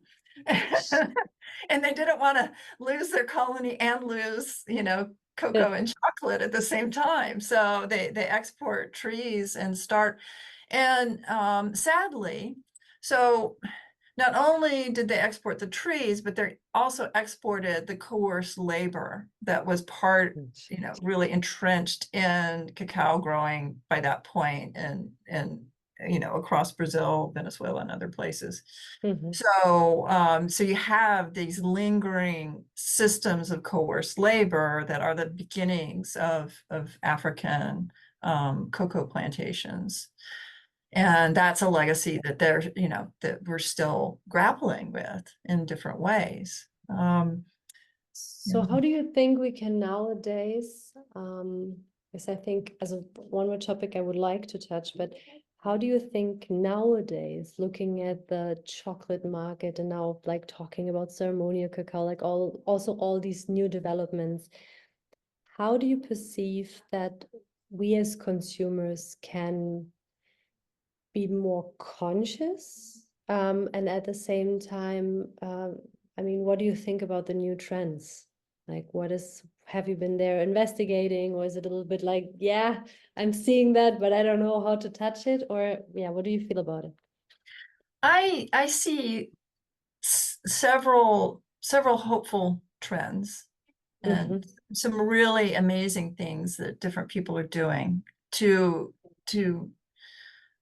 And they didn't want to lose their colony and lose, Yeah. cocoa and chocolate at the same time. So they export trees and start, and sadly, so not only did they export the trees, but they also exported the coerced labor that was part, really entrenched in cacao growing by that point, and across Brazil, Venezuela, and other places. Mm-hmm. So you have these lingering systems of coerced labor that are the beginnings of African cocoa plantations. And that's a legacy that that we're still grappling with in different ways. So how do you think we can nowadays, because I think as a one more topic I would like to touch, but how do you think nowadays, looking at the chocolate market and now like talking about ceremonial cacao, like all these new developments, how do you perceive that we as consumers can be more conscious? And at the same time, I mean, what do you think about the new trends? Like, have you been there investigating, or is it a little bit like, yeah, I'm seeing that, but I don't know how to touch it? Or, yeah, what do you feel about it? I see several hopeful trends and Mm-hmm. some really amazing things that different people are doing to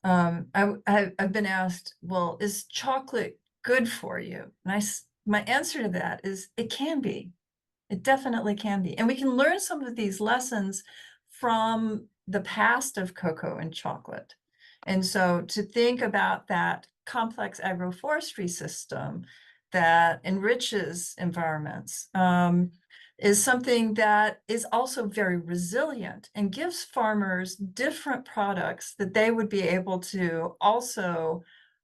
I've been asked, well, is chocolate good for you? And my answer to that is it can be. It definitely can be. And we can learn some of these lessons from the past of cocoa and chocolate. And so to think about that complex agroforestry system that enriches environments, is something that is also very resilient and gives farmers different products that they would be able to also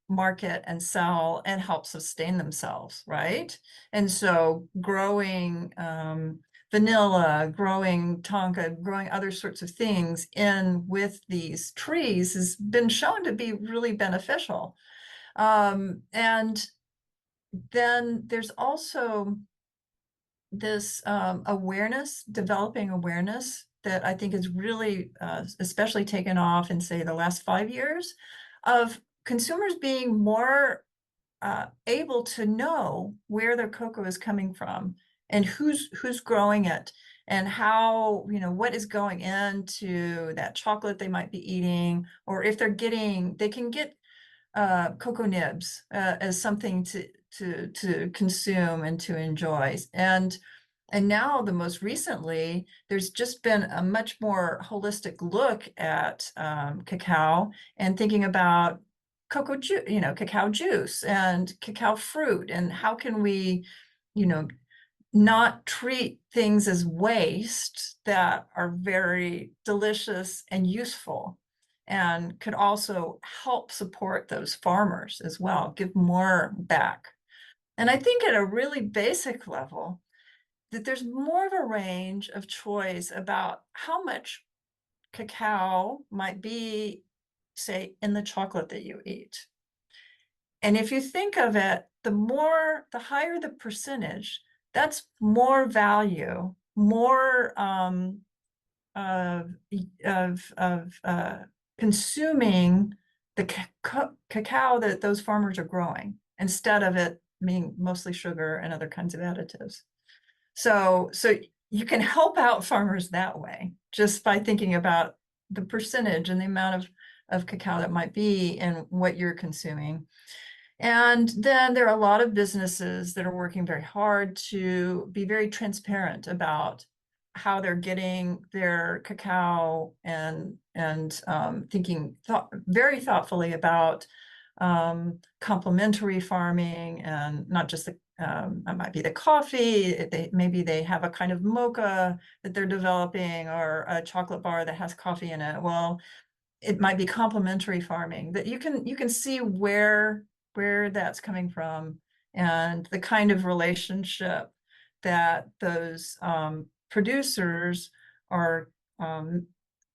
market and sell and help sustain themselves, right? And so growing vanilla, growing tonka, growing other sorts of things in with these trees has been shown to be really beneficial. And then there's also this developing awareness that I think is really especially taken off in, say, the last 5 years, of consumers being more able to know where their cocoa is coming from and who's growing it, and how, what is going into that chocolate they might be eating, or if they can get cocoa nibs as something to consume and to enjoy. And now, the most recently, there's just been a much more holistic look at cacao and thinking about cocoa juice, cacao juice and cacao fruit, and how can we, you know, not treat things as waste that are very delicious and useful, and could also help support those farmers as well, give more back. And I think at a really basic level, that there's more of a range of choice about how much cacao might be, say, in the chocolate that you eat. And if you think of it, the higher the percentage, that's more value, more of consuming the cacao that those farmers are growing, instead of it being mostly sugar and other kinds of additives. So you can help out farmers that way, just by thinking about the percentage and the amount of cacao that might be in what you're consuming. And then there are a lot of businesses that are working very hard to be very transparent about how they're getting their cacao, and thinking very thoughtfully about complementary farming, and not just it might be the coffee. Maybe they have a kind of mocha that they're developing, or a chocolate bar that has coffee in it. Well, it might be complementary farming, that you can see where that's coming from, and the kind of relationship that those producers are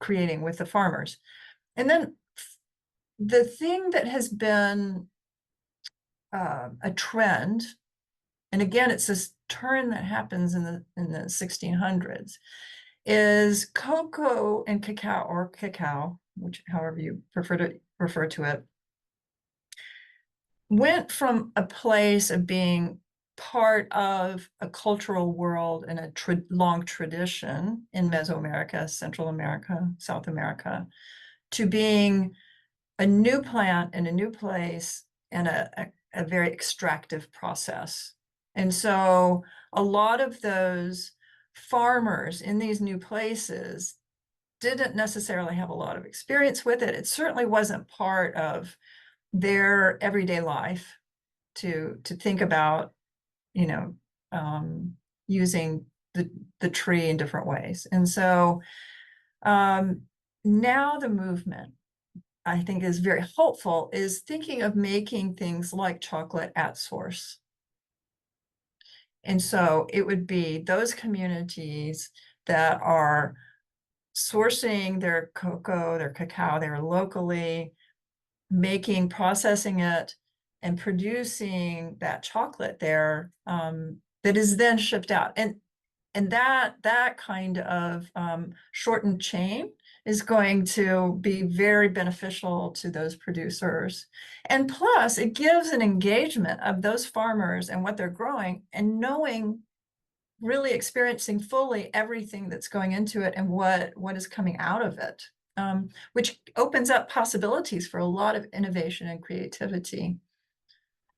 creating with the farmers. And then the thing that has been a trend, and again, it's this turn that happens in the 1600s, is cocoa and cacao, or cacao, which however you prefer to refer to it, went from a place of being part of a cultural world and a long tradition in Mesoamerica, Central America, South America, to being a new plant in a new place, and a very extractive process. And so a lot of those farmers in these new places didn't necessarily have a lot of experience with it. It certainly wasn't part of their everyday life to think about, using the tree in different ways. And so now the movement, I think, is very hopeful, is thinking of making things like chocolate at source. And so it would be those communities that are sourcing their cocoa, their cacao, they're locally processing it, and producing that chocolate there, that is then shipped out. And that kind of shortened chain is going to be very beneficial to those producers. And plus, it gives an engagement of those farmers and what they're growing, and knowing, really experiencing fully everything that's going into it, and what is coming out of it, which opens up possibilities for a lot of innovation and creativity.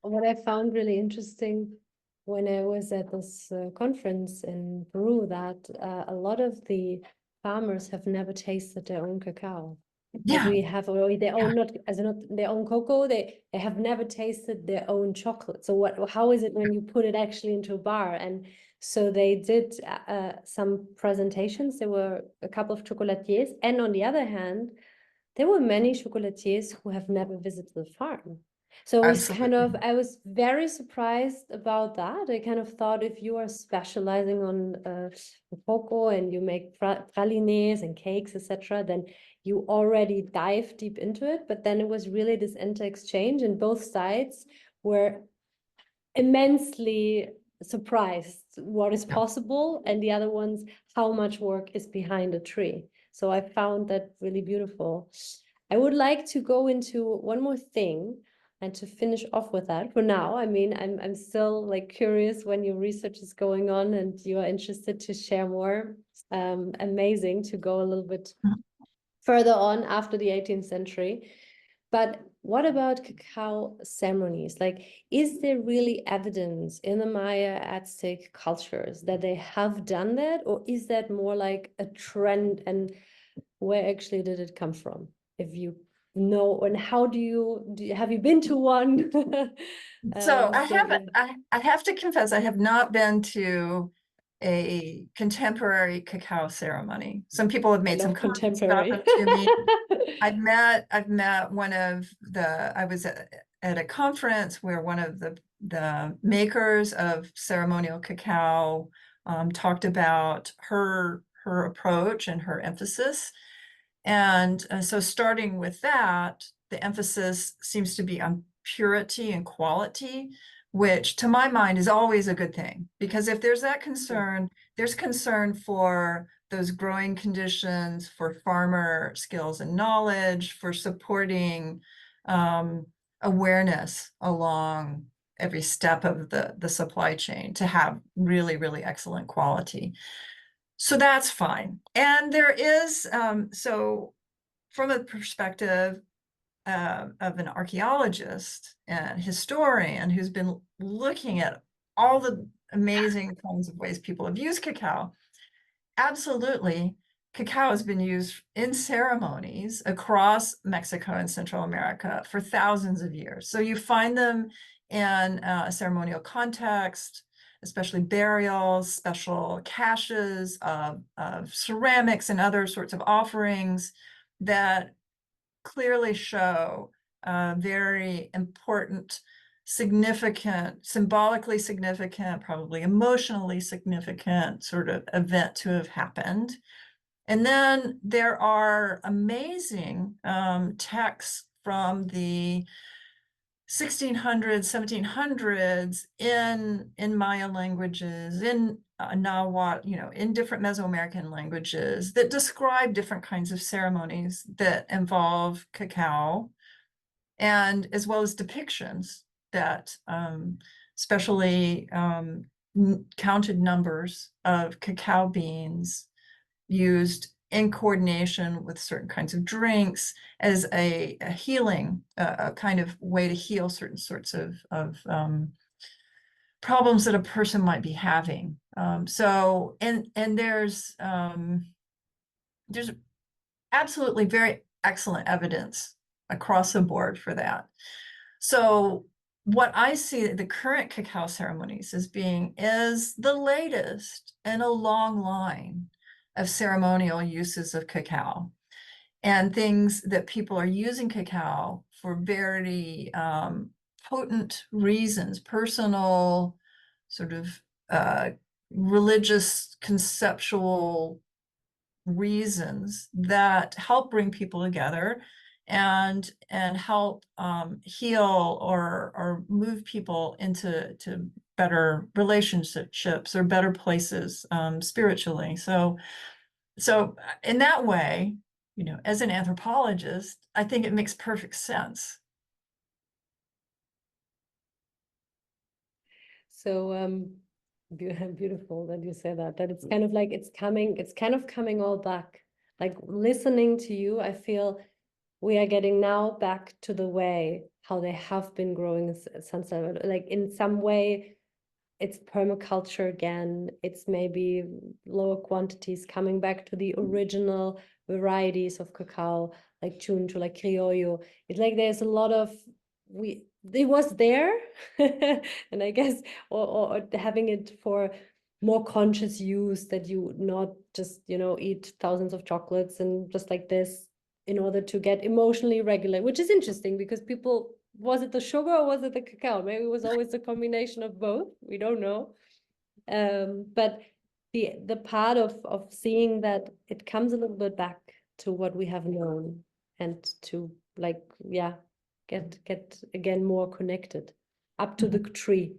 What I found really interesting when I was at this conference in Peru, that a lot of the farmers have never tasted their own cacao. Like, Yeah, we have, or their own, not their own cocoa, they have never tasted their own chocolate. So how is it when you put it actually into a bar? And so they did some presentations. There were a couple of chocolatiers, and on the other hand, there were many chocolatiers who have never visited the farm. So it was absolutely. I was very surprised about that. I kind of thought, if you are specializing on cocoa and you make pralines and cakes, etc., then you already dive deep into it. But then it was really this inter-exchange, and both sides were immensely surprised what is possible, and the other ones, how much work is behind a tree. So I found that really beautiful. I would like to go into one more thing, and to finish off with that for now. I mean, I'm still like curious when your research is going on and you are interested to share more. Amazing to go a little bit further on after the 18th century. But what about cacao ceremonies? Like, is there really evidence in the Maya Aztec cultures that they have done that, or is that more like a trend? And where actually did it come from? If you know, and how have you been to one? So I So haven't, I have to confess, I have not been to a contemporary cacao ceremony. Some people have I made some love comments about contemporary. them to me. I've met one of I was at a conference where one of the makers of ceremonial cacao talked about her approach and her emphasis. And so starting with that, the emphasis seems to be on purity and quality, which to my mind is always a good thing. Because if there's that concern, there's concern for those growing conditions, for farmer skills and knowledge, for supporting awareness along every step of the supply chain to have really, really excellent quality. So that's fine. And there is, so from a perspective of an archaeologist and historian who's been looking at all the amazing kinds of ways people have used cacao, absolutely, cacao has been used in ceremonies across Mexico and Central America for thousands of years. So you find them in a ceremonial context, especially burials, special caches of ceramics and other sorts of offerings that clearly show a very important, significant, symbolically significant, probably emotionally significant sort of event to have happened. And then there are amazing texts from the 1600s, 1700s in Maya languages, in Nahuatl, in different Mesoamerican languages that describe different kinds of ceremonies that involve cacao, and as well as depictions that especially counted numbers of cacao beans used in coordination with certain kinds of drinks as a healing, a kind of way to heal certain sorts of problems that a person might be having. So, and there's absolutely very excellent evidence across the board for that. So what I see the current cacao ceremonies as being is the latest in a long line of ceremonial uses of cacao, and things that people are using cacao for very potent reasons, personal, sort of religious, conceptual reasons that help bring people together and help heal or move people into better relationships or better places spiritually. So in that way, as an anthropologist, I think it makes perfect sense. So beautiful that you say that it's kind of like it's kind of coming all back. Like listening to you, I feel we are getting now back to the way how they have been growing in San Salvador. Like in some way, it's permaculture again. It's maybe lower quantities coming back to the original varieties of cacao, like chuncho, like criollo. It's like there's a lot of it was there, and I guess or having it for more conscious use, that you not just eat thousands of chocolates and just like this in order to get emotionally regular, which is interesting because people, was it the sugar or was it the cacao? Maybe it was always a combination of both. We don't know. But the part of seeing that it comes a little bit back to what we have known, and to like, yeah, get again more connected up to the tree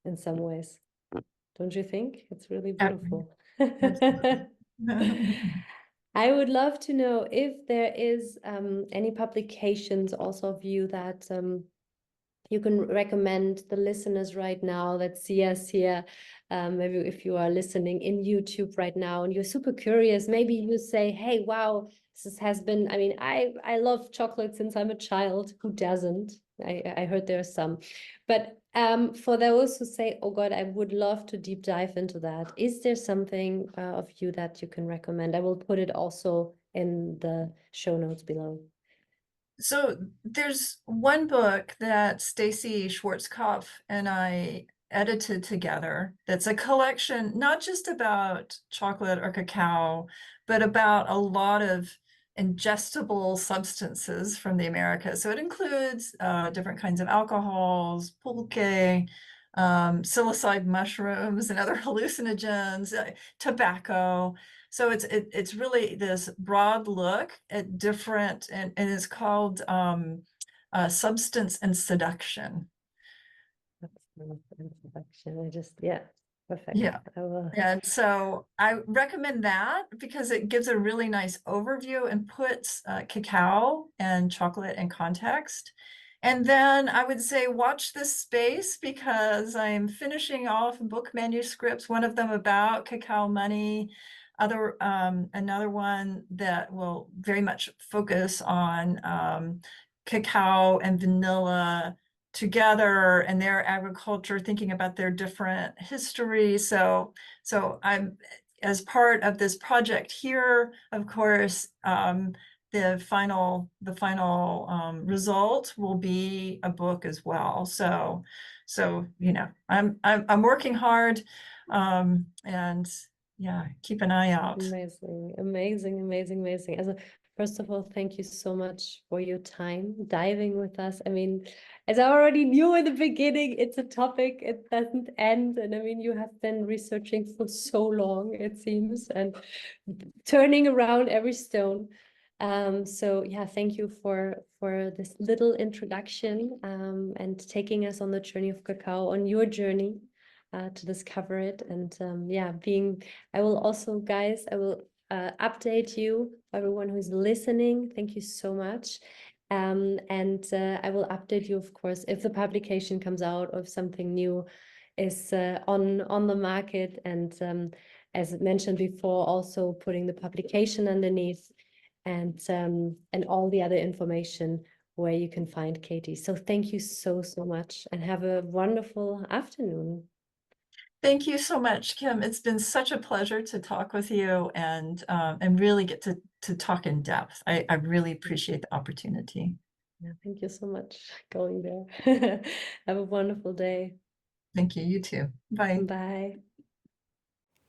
in some ways. Don't you think? It's really beautiful. I would love to know if there is any publications also of you that you can recommend the listeners right now that see us here. Maybe if you are listening in YouTube right now and you're super curious, maybe you say, hey, wow, this has been, I mean, I love chocolate since I'm a child. Who doesn't? I heard there are some. But for those who say, oh God, I would love to deep dive into that, is there something of you that you can recommend? I will put it also in the show notes below. So there's one book that Stacy Schwarzkopf and I edited together that's a collection, not just about chocolate or cacao, but about a lot of ingestible substances from the Americas. So it includes different kinds of alcohols, pulque, psilocybe mushrooms and other hallucinogens, tobacco. So it's really this broad look at different, and it's called Substance and Seduction. I just, yeah, perfect. Yeah. I will. And so I recommend that because it gives a really nice overview and puts cacao and chocolate in context. And then I would say watch this space because I'm finishing off book manuscripts, one of them about cacao money, another one that will very much focus on cacao and vanilla together and their agriculture, thinking about their different history. So I'm, as part of this project here, of course, the final result will be a book as well. So you know, I'm working hard, and yeah, keep an eye out. Amazing, amazing, amazing, amazing. As a, first of all, thank you so much for your time diving with us. I mean, as I already knew in the beginning, it's a topic, it doesn't end. And I mean, you have been researching for so long, it seems, and turning around every stone. So yeah, thank you for this little introduction, and taking us on the journey of cacao, on your journey to discover it. And yeah, I will also, guys, I will update you, everyone who's listening. Thank you so much. And I will update you, of course, if the publication comes out or if something new is on the market. And as mentioned before, also putting the publication underneath and all the other information where you can find Katie. So thank you so much and have a wonderful afternoon. Thank you so much, Kim. It's been such a pleasure to talk with you and really get to talk in depth. I really appreciate the opportunity. Yeah, thank you so much going there. Have a wonderful day. Thank you. You too. Bye. Bye.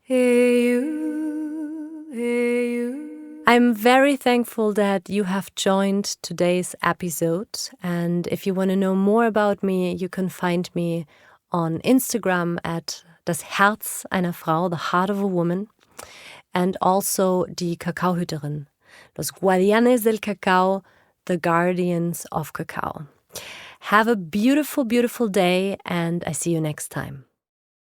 Hey you, hey you. I'm very thankful that you have joined today's episode. And if you want to know more about me, you can find me on Instagram at das Herz einer Frau, the heart of a woman, and also die Kakaohüterin, los guardianes del cacao, the guardians of cacao. Have a beautiful, beautiful day, and I see you next time.